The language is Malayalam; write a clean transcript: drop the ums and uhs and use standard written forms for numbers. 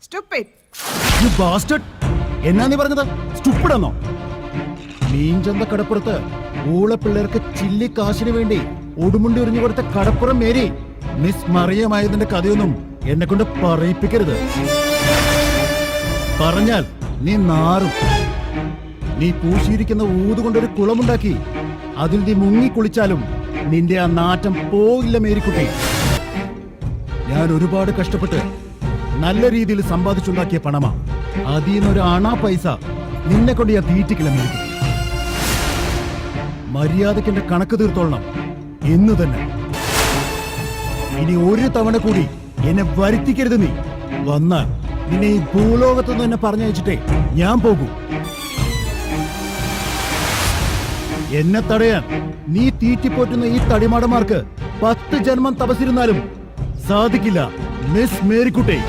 Stupid. You bastard! എന്നാ നീ പറഞ്ഞത്? സ്റ്റുപ്പിഡ് എന്നോ? മീൻചന്ത കടപ്പുറത്ത് ഊളപ്പിള്ളേർക്ക് ചില്ലി കാശിന് വേണ്ടി ഒടുമുണ്ടി ഉറിഞ്ഞു കൊടുത്ത കടപ്പുറം മേരി മിസ് മറിയമായതിന്റെ കഥയൊന്നും എന്നെ കൊണ്ട് പറയിപ്പിക്കരുത്. പറഞ്ഞാൽ നീ നാറും. നീ പൂശിയിരിക്കുന്ന ഊതുകൊണ്ടൊരു കുളമുണ്ടാക്കി അതിൽ നീ മുങ്ങിക്കുളിച്ചാലും നിന്റെ ആ നാറ്റം പോയില്ല മേരിക്കുട്ടി. ഞാൻ ഒരുപാട് കഷ്ടപ്പെട്ട് നല്ല രീതിയിൽ സമ്പാദിച്ചുണ്ടാക്കിയ പണമാ. അതിന്നൊരു അണാ പൈസ നിന്നെ കൊണ്ട് ഞാൻ തീറ്റിക്കില്ല മേരിക്കുട്ടി. മര്യാദയ്ക്ക് എന്റെ കണക്ക് തീർത്തോളണം എന്ന് തന്നെ. ഇനി ഒരു തവണ കൂടി എന്നെ വരുത്തിക്കരുത്. നീ വന്നാൽ നിന്നെ ഈ ഭൂലോകത്തുനിന്ന് എന്നെ പറഞ്ഞയച്ചിട്ടേ ഞാൻ പോകൂ. എന്നെ തടയാൻ നീ തീറ്റിപ്പോറ്റുന്ന ഈ തടിമാടന്മാർക്ക് 10 ജന്മം തപസിരുന്നാലും സാധിക്കില്ല മിസ് മേരിക്കുട്ടി.